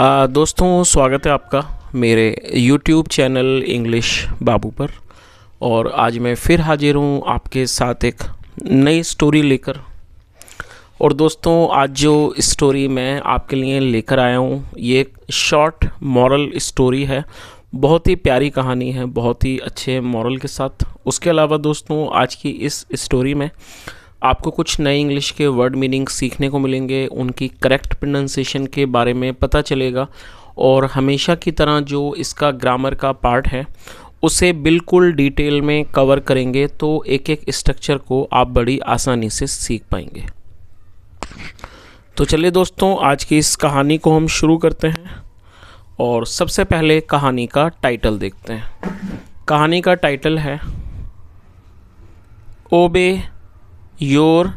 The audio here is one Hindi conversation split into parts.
दोस्तों स्वागत है आपका मेरे YouTube चैनल इंग्लिश बाबू पर। और आज मैं फिर हाजिर हूँ आपके साथ एक नई स्टोरी लेकर। और दोस्तों आज जो स्टोरी मैं आपके लिए लेकर आया हूँ ये एक शॉर्ट मॉरल स्टोरी है। बहुत ही प्यारी कहानी है, बहुत ही अच्छे मॉरल के साथ। उसके अलावा दोस्तों आज की इस स्टोरी में आपको कुछ नए इंग्लिश के वर्ड मीनिंग सीखने को मिलेंगे, उनकी करेक्ट प्रोनाउंसिएशन के बारे में पता चलेगा और हमेशा की तरह जो इसका ग्रामर का पार्ट है उसे बिल्कुल डिटेल में कवर करेंगे, तो एक एक स्ट्रक्चर को आप बड़ी आसानी से सीख पाएंगे। तो चलिए दोस्तों आज की इस कहानी को हम शुरू करते हैं और सबसे पहले कहानी का टाइटल देखते हैं। कहानी का टाइटल है ओबे योर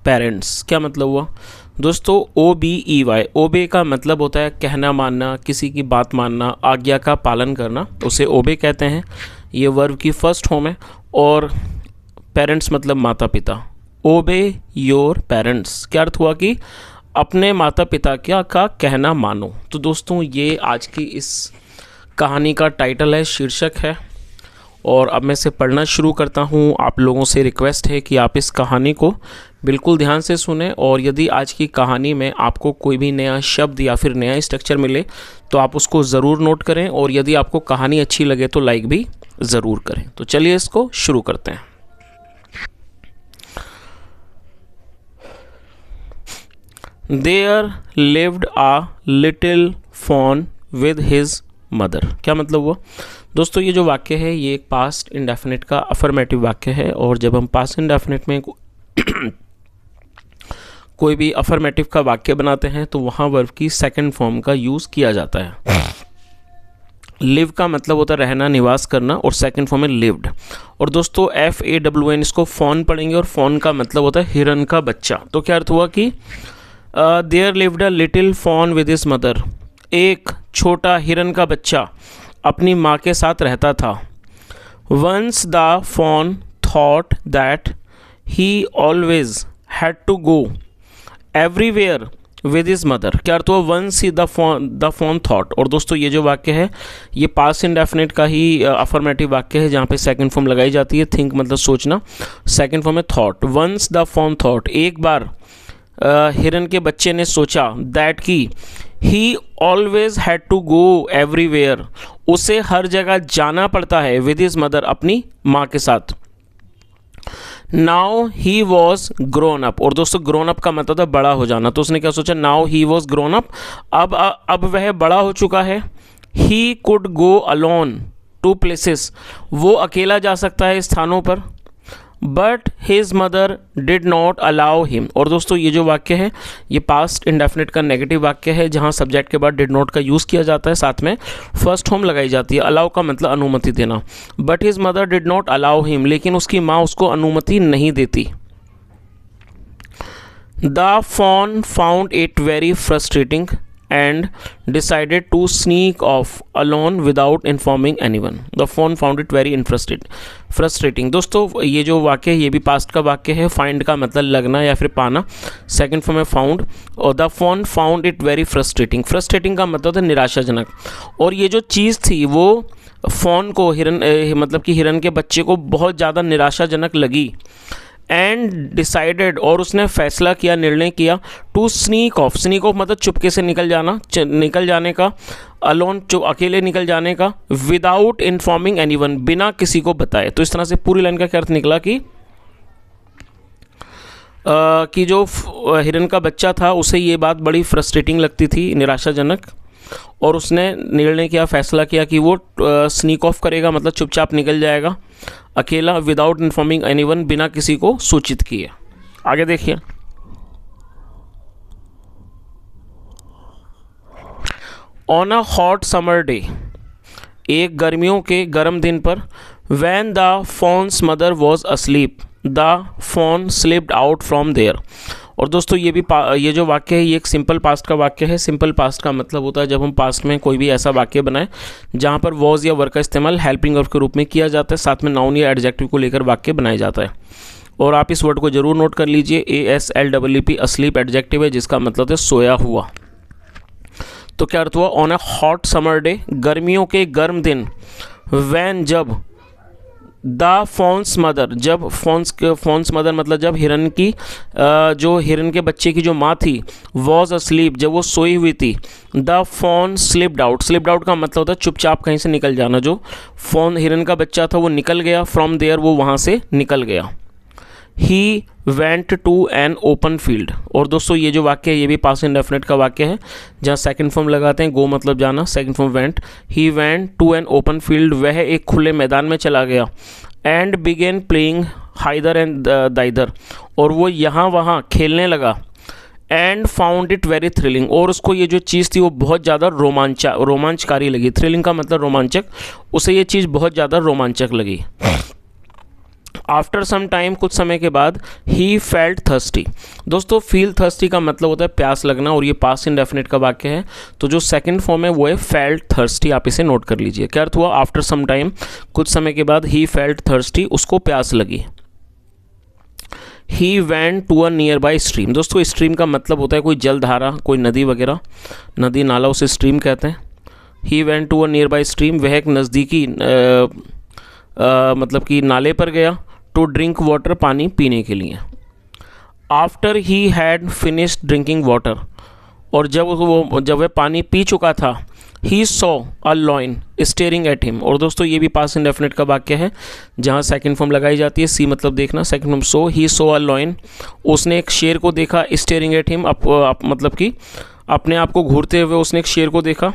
पेरेंट्स। क्या मतलब हुआ दोस्तों? OBEY, ओबे का मतलब होता है कहना मानना, किसी की बात मानना, आज्ञा का पालन करना, उसे ओबे कहते हैं। ये वर्ब की फर्स्ट फॉर्म है। और पेरेंट्स मतलब माता पिता। ओबे योर पेरेंट्स क्या अर्थ हुआ कि अपने माता पिता का कहना मानो। तो दोस्तों ये आज की इस कहानी का टाइटल है, शीर्षक है। और अब मैं इसे पढ़ना शुरू करता हूँ। आप लोगों से रिक्वेस्ट है कि आप इस कहानी को बिल्कुल ध्यान से सुने और यदि आज की कहानी में आपको कोई भी नया शब्द या फिर नया स्ट्रक्चर मिले तो आप उसको ज़रूर नोट करें और यदि आपको कहानी अच्छी लगे तो लाइक भी ज़रूर करें। तो चलिए इसको शुरू करते हैं। There lived a little fawn with his mother। क्या मतलब हुआ दोस्तों? ये जो वाक्य है ये एक पास्ट इंडेफिनिट का अफर्मेटिव वाक्य है। और जब हम पास्ट इंडेफिनिट में कोई भी अफर्मेटिव का वाक्य बनाते हैं तो वहाँ वर्ब की सेकंड फॉर्म का यूज़ किया जाता है। लिव का मतलब होता है रहना, निवास करना, और सेकंड फॉर्म है लिव्ड। और दोस्तों FAWN इसको फॉन पढ़ेंगे और फॉन का मतलब होता है हिरन का बच्चा। तो क्या अर्थ हुआ कि there lived a little fawn with his mother. एक छोटा हिरन का बच्चा अपनी माँ के साथ रहता था। Once the fawn thought that he always had to go everywhere with his mother. क्या अर्थ हुआ? Once he the fawn thought. और दोस्तों ये जो वाक्य है ये पास्ट इंडेफिनिट का ही अफर्मेटिव वाक्य है जहाँ पे सेकंड फॉर्म लगाई जाती है। थिंक मतलब सोचना, सेकंड फॉर्म है thought. Once the fawn thought, एक बार हिरन के बच्चे ने सोचा, दैट की he always had to go everywhere, उसे हर जगह जाना पड़ता है, विद हिज मदर, अपनी माँ के साथ। Now he was grown up. और दोस्तों ग्रोन अप का मतलब था बड़ा हो जाना। तो उसने क्या सोचा? Now he was grown up, अब वह बड़ा हो चुका है। He could go alone to places, वो अकेला जा सकता है स्थानों पर। But his mother did not allow him. और दोस्तों ये जो वाक्य है ये पास्ट इंडेफिनिट का नेगेटिव वाक्य है जहाँ सब्जेक्ट के बाद डिड नॉट का यूज़ किया जाता है, साथ में फर्स्ट फॉर्म लगाई जाती है। अलाउ का मतलब अनुमति देना। But his mother did not allow him, लेकिन उसकी माँ उसको अनुमति नहीं देती। The fawn found it very frustrating and decided to sneak off alone without informing anyone. The fawn found it very frustrating। दोस्तों ये जो वाक्य है ये भी पास्ट का वाक्य है। फाइंड का मतलब लगना या फिर पाना, सेकंड फॉर्म है फाउंड। और the fawn found it very frustrating. Frustrating का मतलब है निराशाजनक। और ये जो चीज़ थी वो फॉन को, मतलब कि हिरन के बच्चे को बहुत ज़्यादा निराशाजनक लगी। एंड डिसाइडेड, और उसने फैसला किया, निर्णय किया, to sneak off. Sneak off मतलब चुपके से निकल जाने का, अलोन अकेले निकल जाने का, विदाउट इन्फॉर्मिंग एनीवन, बिना किसी को बताए। तो इस तरह से पूरी लाइन का क्या अर्थ निकला कि जो हिरन का बच्चा था उसे ये बात बड़ी फ्रस्ट्रेटिंग लगती थी, निराशाजनक, और उसने निर्णय किया, फैसला किया कि वो स्नीक ऑफ करेगा, मतलब चुपचाप निकल जाएगा अकेला, विदाउट इन्फॉर्मिंग एनीवन, बिना किसी को सूचित किए। आगे देखिए। On a hot summer day, एक गर्मियों के गर्म दिन पर, when the fawn's mother was asleep, the fawn slipped out from there. और दोस्तों ये जो वाक्य है ये एक सिंपल पास्ट का वाक्य है। सिंपल पास्ट का मतलब होता है जब हम पास्ट में कोई भी ऐसा वाक्य बनाएं जहाँ पर वॉज या वर्क का इस्तेमाल हेल्पिंग वर्ब के रूप में किया जाता है, साथ में नाउन या एडजेक्टिव को लेकर वाक्य बनाया जाता है। और आप इस वर्ड को जरूर नोट कर लीजिए, ASLEEP अस्लीप एडजेक्टिव है जिसका मतलब है सोया हुआ। तो क्या अर्थ हुआ, on a hot summer day, गर्मियों के गर्म दिन, वैन जब, द फॉन्स मदर, जब फॉन्स मदर मतलब जब हिरन की जो हिरन के बच्चे की जो माँ थी, वॉज अस्लीप, जब वो सोई हुई थी, the fawn slipped out, slipped out का मतलब होता है चुपचाप कहीं से निकल जाना, जो फॉन हिरन का बच्चा था वो निकल गया, फ्रॉम देयर वो वहाँ से निकल गया। He went to an open field, और दोस्तों ये जो वाक्य है ये भी पास्ट इंडेफिनिट का वाक्य है, जहाँ सेकंड फॉर्म लगाते हैं, गो मतलब जाना, second form went. He went to an open field, वह एक खुले मैदान में चला गया, and began playing hither and thither, और वो यहाँ वहाँ खेलने लगा, and found it very thrilling, और उसको ये जो चीज़ थी वो बहुत ज़्यादा रोमांचकारी लगी। थ्रिलिंग का मतलब रोमांचक, उसे ये चीज़ बहुत ज़्यादा रोमांचक लगी। आफ्टर सम टाइम, कुछ समय के बाद, ही फेल्ट थर्स्टी, दोस्तों फील थर्स्टी का मतलब होता है प्यास लगना, और ये पास्ट इंडेफिनिट का वाक्य है, तो जो सेकंड फॉर्म है वो है फेल्ट थर्स्टी, आप इसे नोट कर लीजिए। क्या अर्थ हुआ, आफ्टर सम टाइम, कुछ समय के बाद, ही फेल्ट थर्स्टी, उसको प्यास लगी। He went to a nearby stream, दोस्तों स्ट्रीम का मतलब होता है कोई जलधारा, कोई नदी वगैरह, नदी नाला उसे स्ट्रीम कहते हैं। He went to a nearby stream, वह एक नज़दीकी मतलब कि नाले पर गया, टू ड्रिंक वाटर, पानी पीने के लिए। After he had finished drinking water, और जब वह पानी पी चुका था, he saw a lion staring at him, और दोस्तों ये भी पास्ट इंडेफिनिट का वाक्य है, जहाँ सेकंड फॉर्म लगाई जाती है, सी मतलब देखना, second form saw, he saw a lion, उसने एक शेर को देखा, स्टेयरिंग एट हिम मतलब कि अपने आप को घूरते हुए उसने एक शेर को देखा।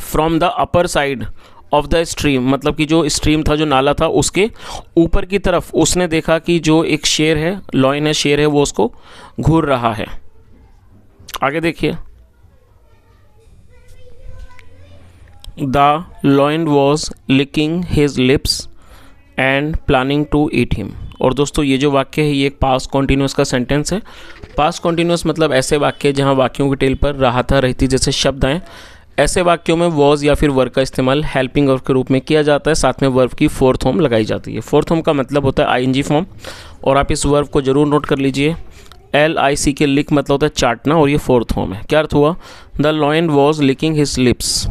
From the upper side of the stream, मतलब कि जो स्ट्रीम था, जो नाला था, उसके ऊपर की तरफ उसने देखा कि जो एक शेर है, लॉइन है, शेर है, वो उसको घूर रहा है। आगे देखिए, the lion was licking his lips and planning to eat him, और दोस्तों ये जो वाक्य है ये एक पास्ट कॉन्टिन्यूस का सेंटेंस है। पास्ट कॉन्टिन्यूस मतलब ऐसे वाक्य जहाँ वाक्यों की टेल पर रहा रहती जैसे शब्द आए, ऐसे वाक्यों में वॉज या फिर वर्ब का इस्तेमाल हेल्पिंग वर्ब के रूप में किया जाता है, साथ में वर्ब की फोर्थ फॉर्म लगाई जाती है। फोर्थ फॉर्म का मतलब होता है आईएनजी फॉर्म, और आप इस वर्ब को जरूर नोट कर लीजिए। LIC लिक मतलब होता है चाटना, और ये फोर्थ फॉर्म है। क्या अर्थ हुआ, the lion was licking his lips,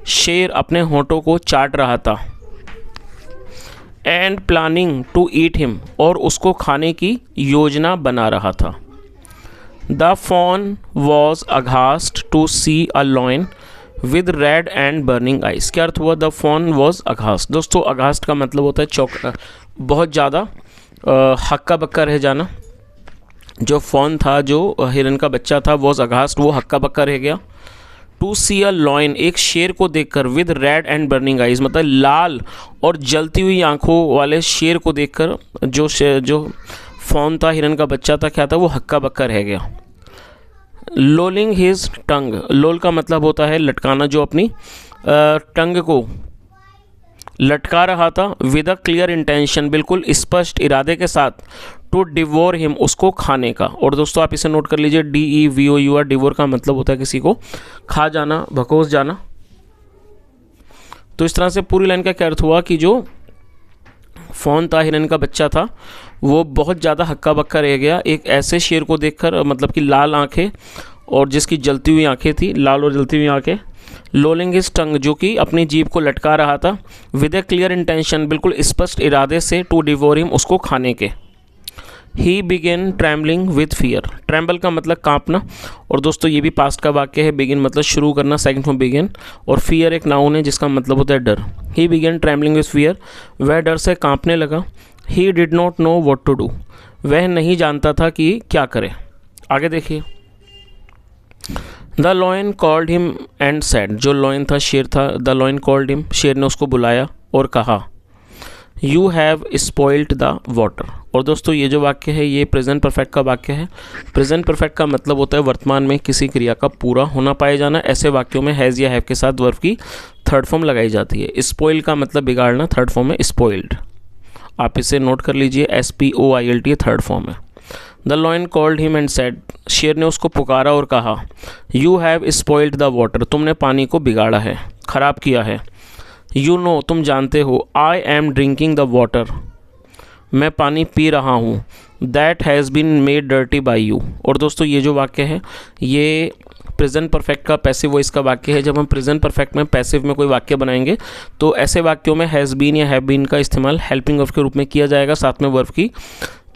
शेर अपने होंठों को चाट रहा था, and planning to eat him, और उसको खाने की योजना बना रहा था। The fawn was aghast to see a lion with red and burning eyes। क्या अर्थ हुआ, the fawn was aghast, दोस्तों aghast का मतलब होता है बहुत ज़्यादा हक्का बक्का रह जाना। जो फॉन था, जो हिरन का बच्चा था, was aghast, वो हक्का बक्का रह गया। टू सी अ लॉइन, एक शेर को देखकर, with red and burning eyes मतलब लाल और जलती हुई आंखों वाले शेर को देखकर जो फॉन था, हिरन का बच्चा था, क्या था, वो हक्का बक्का रह गया। लोलिंग हिज टंग, लोल का मतलब होता है लटकाना, जो अपनी टंग को लटका रहा था, विद अ क्लियर इंटेंशन, बिल्कुल स्पष्ट इरादे के साथ, टू डिवोर हिम, उसको खाने का। और दोस्तों आप इसे नोट कर लीजिए, DEVOUR, डिवोर का मतलब होता है किसी को खा जाना, भकोस जाना। तो इस तरह से पूरी लाइन का क्या अर्थ हुआ कि जो फॉन था, हिरन का बच्चा था, वो बहुत ज़्यादा हक्का बक्का रह गया एक ऐसे शेर को देखकर, मतलब कि लाल आंखें और जिसकी जलती हुई आंखें थी, लाल और जलती हुई आंखें। लोलिंग हिज टंग, जो कि अपनी जीभ को लटका रहा था, विद ए क्लियर इंटेंशन, बिल्कुल स्पष्ट इरादे से, टू डिवोर हिम, उसको खाने के। ही began trembling with fear, tremble का मतलब कांपना, और दोस्तों ये भी पास्ट का वाक्य है। बिगिन मतलब शुरू करना, सेकंड फॉर्म बिगिन, और फियर एक नाउन है जिसका मतलब होता है डर। He began trembling with fear, वह डर से कांपने लगा। He did not know what to do, वह नहीं जानता था कि क्या करे। आगे देखिए, the lion called him and said, जो लॉयन था, शेर था, द लॉयन कॉल्ड हिम, शेर ने उसको बुलाया और कहा, you have spoiled the water. और दोस्तों ये जो वाक्य है ये प्रेजेंट परफेक्ट का वाक्य है। प्रेजेंट परफेक्ट का मतलब होता है वर्तमान में किसी क्रिया का पूरा होना पाया जाना। ऐसे वाक्यों में हैज़ या हैव के साथ वर्ब की थर्ड फॉर्म लगाई जाती है। स्पॉइल का मतलब बिगाड़ना, थर्ड फॉर्म है स्पॉइल्ड। आप इसे नोट कर लीजिए, SPOILD थर्ड फॉर्म है। The lion called him and said, शेर ने उसको पुकारा और कहा, you have spoiled the water, तुमने पानी को बिगाड़ा है, ख़राब किया है। यू नो, तुम जानते हो, I am drinking the water, मैं पानी पी रहा हूँ, that has been made dirty by you. और दोस्तों ये जो वाक्य है ये प्रेजेंट परफेक्ट का पैसिव वॉइस का वाक्य है। जब हम प्रेजेंट परफेक्ट में पैसिव में कोई वाक्य बनाएंगे तो ऐसे वाक्यों में हैज़ बीन या हैव बीन का इस्तेमाल हेल्पिंग वर्ब के रूप में किया जाएगा, साथ में वर्ब की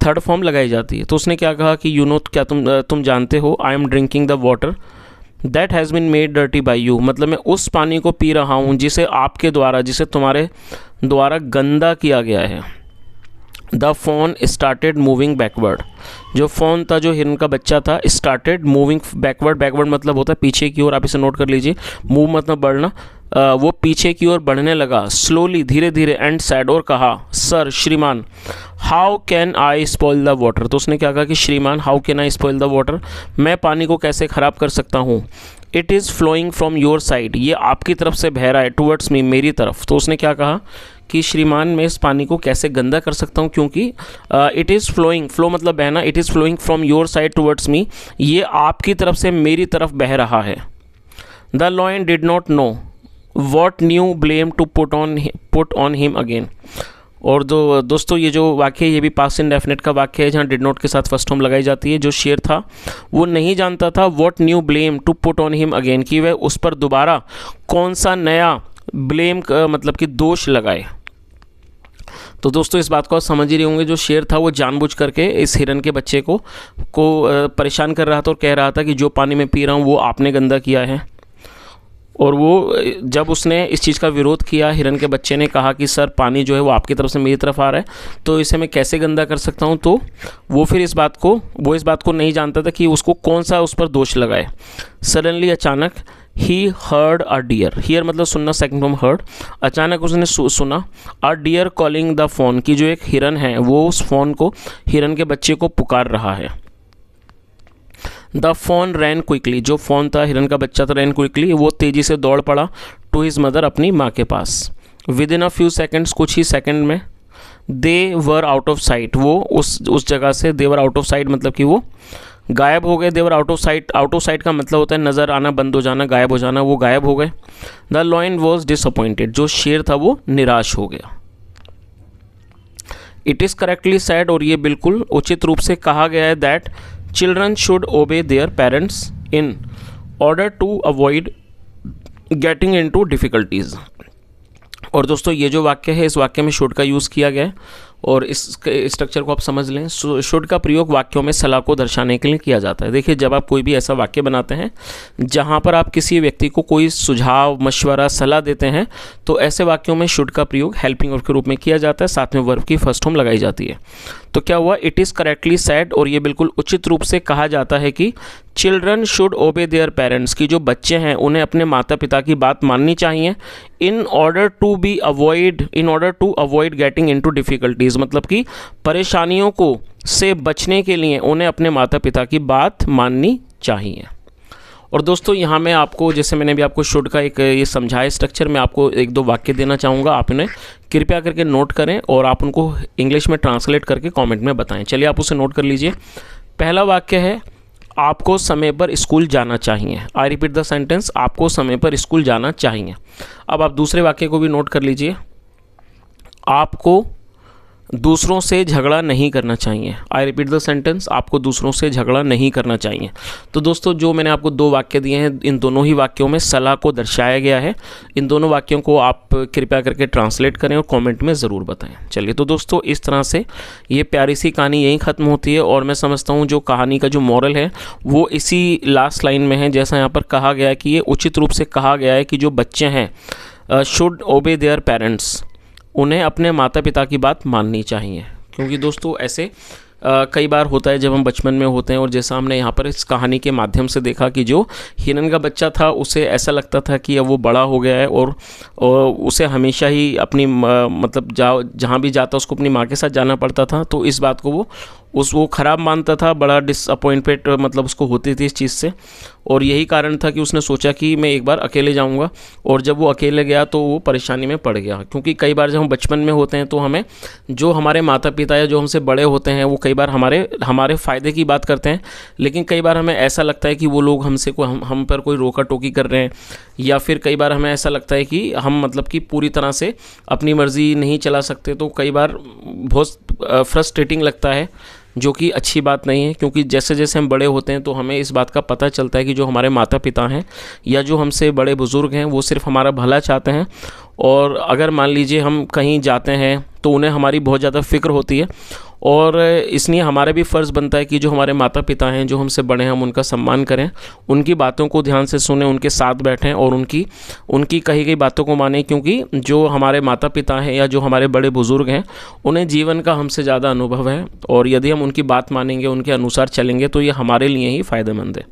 थर्ड फॉर्म लगाई जाती है। तो उसने क्या कहा कि यू नो, क्या तुम जानते हो, I am drinking the water that has been made dirty by you, मतलब मैं उस पानी को पी रहा हूँ जिसे आपके द्वारा, जिसे तुम्हारे द्वारा गंदा किया गया है। The phone started moving backward, जो फ़ोन था, जो हिरन का बच्चा था, स्टार्टेड मूविंग बैकवर्ड, बैकवर्ड मतलब होता है पीछे की ओर, आप इसे नोट कर लीजिए। मूव मतलब बढ़ना, वो पीछे की ओर बढ़ने लगा, स्लोली धीरे धीरे, एंड सैड और कहा, सर श्रीमान, how can I spoil the water, तो उसने क्या कहा कि श्रीमान, how can I spoil the water, मैं पानी को कैसे ख़राब कर सकता हूँ। It is flowing from your side, ये आपकी तरफ से बह रहा है, टूवर्ड्स मी, मेरी तरफ। तो उसने क्या कहा कि श्रीमान, मैं इस पानी को कैसे गंदा कर सकता हूँ, क्योंकि इट इज़ फ्लोइंग, फ्लो मतलब बहना, it is flowing from your side towards me, ये आपकी तरफ से मेरी तरफ बह रहा है। The lion did not know what new blame to put on him again. और दोस्तों ये जो वाक्य है ये भी पास्ट इंडेफिनिट का वाक्य है, जहाँ डिड नॉट के साथ फर्स्ट फॉर्म लगाई जाती है। जो शेर था वो नहीं जानता था what new blame to put on him again, कि वह उस पर दोबारा कौन सा नया ब्लेम मतलब कि दोष लगाए। तो दोस्तों इस बात को आप समझ ही रहे होंगे, जो शेर था वो जानबूझ करके इस हिरन के बच्चे को परेशान कर रहा था और कह रहा था कि जो पानी मैं पी रहा हूँ वो आपने गंदा किया है। और वो जब उसने इस चीज़ का विरोध किया, हिरन के बच्चे ने कहा कि सर पानी जो है वो आपकी तरफ से मेरी तरफ आ रहा है, तो इसे मैं कैसे गंदा कर सकता हूँ। तो वो फिर इस बात को नहीं जानता था कि उसको कौन सा उस पर दोष लगाए। सडनली, अचानक, he heard a deer, hear मतलब सुनना, सेकंड फ्रॉम हर्ड, अचानक उसने सुना, a deer calling the fawn, की जो एक हिरन है वो उस फोन को, हिरन के बच्चे को पुकार रहा है। द फोन रैन क्विकली, जो फ़ोन था, हिरन का बच्चा था, रैन क्विकली, वो तेज़ी से दौड़ पड़ा, टू हिज मदर, अपनी माँ के पास। Within a few seconds, कुछ ही सेकंड में, they were out of sight, वो उस जगह से, they were out of sight मतलब कि वो गायब हो गए। They were out of sight, out of sight का मतलब होता है नज़र आना, बंद हो जाना, गायब हो जाना, वो गायब हो गए। द लॉयन वॉज डिसअपॉइंटेड, जो शेर था वो निराश हो गया। इट इज़ करेक्टली सेड, और ये बिल्कुल उचित रूप से कहा गया है, that children should obey their parents in order to avoid getting into difficulties. और दोस्तों ये जो वाक्य है, इस वाक्य में शुड का यूज़ किया गया है, और इस स्ट्रक्चर को आप समझ लें। शुड का प्रयोग वाक्यों में सलाह को दर्शाने के लिए किया जाता है। देखिए, जब आप कोई भी ऐसा वाक्य बनाते हैं जहाँ पर आप किसी व्यक्ति को कोई सुझाव, मशवरा, सलाह देते हैं, तो ऐसे वाक्यों में शुड का प्रयोग हेल्पिंग वर्ब के रूप में किया जाता है, साथ में वर्ब की फर्स्ट फॉर्म लगाई जाती है। तो क्या हुआ, इट इज़ करेक्टली सेड, और ये बिल्कुल उचित रूप से कहा जाता है कि children should obey their parents, की जो बच्चे हैं उन्हें अपने माता पिता की बात माननी चाहिए, in order to avoid getting into difficulties, मतलब कि परेशानियों को से बचने के लिए उन्हें अपने माता पिता की बात माननी चाहिए। और दोस्तों यहाँ मैं आपको, जैसे मैंने भी आपको शुड का एक ये समझाया स्ट्रक्चर, मैं आपको एक दो वाक्य देना चाहूँगा, आप इन्हें कृपया करके नोट करें और आप उनको इंग्लिश में ट्रांसलेट करके कमेंट में बताएं। चलिए आप उसे नोट कर लीजिए। पहला वाक्य है, आपको समय पर स्कूल जाना चाहिए। आई रिपीट द सेंटेंस, आपको समय पर स्कूल जाना चाहिए। अब आप दूसरे वाक्य को भी नोट कर लीजिए, आपको दूसरों से झगड़ा नहीं करना चाहिए। आई रिपीट द सेंटेंस, आपको दूसरों से झगड़ा नहीं करना चाहिए। तो दोस्तों जो मैंने आपको दो वाक्य दिए हैं, इन दोनों ही वाक्यों में सलाह को दर्शाया गया है। इन दोनों वाक्यों को आप कृपया करके ट्रांसलेट करें और कमेंट में ज़रूर बताएं। चलिए, तो दोस्तों इस तरह से ये प्यारी सी कहानी यहीं ख़त्म होती है, और मैं समझता हूँ जो कहानी का जो मॉरल है वो इसी लास्ट लाइन में है। जैसा यहाँ पर कहा गया है कि ये उचित रूप से कहा गया है कि जो बच्चे हैं शुड ओबे देयर पेरेंट्स, उन्हें अपने माता पिता की बात माननी चाहिए। क्योंकि दोस्तों ऐसे कई बार होता है जब हम बचपन में होते हैं, और जैसा हमने यहाँ पर इस कहानी के माध्यम से देखा कि जो हिरन का बच्चा था उसे ऐसा लगता था कि अब वो बड़ा हो गया है, और उसे हमेशा ही अपनी मतलब जहाँ भी जाता उसको अपनी माँ के साथ जाना पड़ता था। तो इस बात को वो ख़राब मानता था, बड़ा डिसअपॉइंटमेंट मतलब उसको होती थी इस चीज़ से, और यही कारण था कि उसने सोचा कि मैं एक बार अकेले जाऊंगा। और जब वो अकेले गया तो वो परेशानी में पड़ गया। क्योंकि कई बार जब हम बचपन में होते हैं तो हमें जो हमारे माता पिता या जो हमसे बड़े होते हैं वो कई बार हमारे फ़ायदे की बात करते हैं, लेकिन कई बार हमें ऐसा लगता है कि वो लोग हम पर कोई रोका टोकी कर रहे हैं, या फिर कई बार हमें ऐसा लगता है कि हम मतलब कि पूरी तरह से अपनी मर्ज़ी नहीं चला सकते। तो कई बार बहुत फ्रस्ट्रेटिंग लगता है जो कि अच्छी बात नहीं है, क्योंकि जैसे जैसे हम बड़े होते हैं तो हमें इस बात का पता चलता है कि जो हमारे माता पिता हैं या जो हमसे बड़े बुज़ुर्ग हैं वो सिर्फ हमारा भला चाहते हैं। और अगर मान लीजिए हम कहीं जाते हैं तो उन्हें हमारी बहुत ज़्यादा फ़िक्र होती है, और इसलिए हमारा भी फ़र्ज़ बनता है कि जो हमारे माता पिता हैं, जो हमसे बड़े हैं, हम उनका सम्मान करें, उनकी बातों को ध्यान से सुनें, उनके साथ बैठें और उनकी कही गई बातों को मानें, क्योंकि जो हमारे माता पिता हैं या जो हमारे बड़े बुज़ुर्ग हैं उन्हें जीवन का हमसे ज़्यादा अनुभव है, और यदि हम उनकी बात मानेंगे, उनके अनुसार चलेंगे तो ये हमारे लिए ही फ़ायदेमंद है।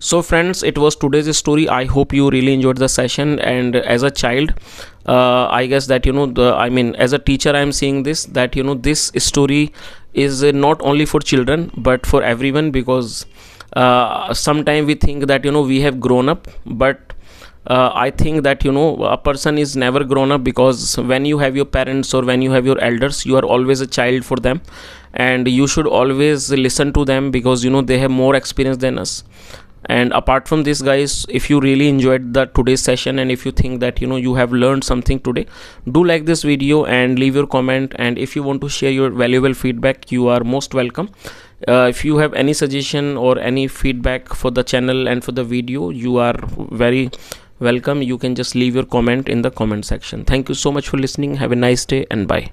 So friends, it was today's story. I hope you really enjoyed the session. And as a child, I guess that as a teacher, I am seeing this, that this story is not only for children but for everyone, because sometimes we think that we have grown up, but I think that a person is never grown up, because when you have your parents or when you have your elders, you are always a child for them, and you should always listen to them, because they have more experience than us. And apart from this, guys, if you really enjoyed the today's session, and if you think that you have learned something today, do like this video and leave your comment. And if you want to share your valuable feedback, you are most welcome. If you have any suggestion or any feedback for the channel and for the video, you are very welcome. You can just leave your comment in the comment section. Thank you so much for listening. Have a nice day and bye.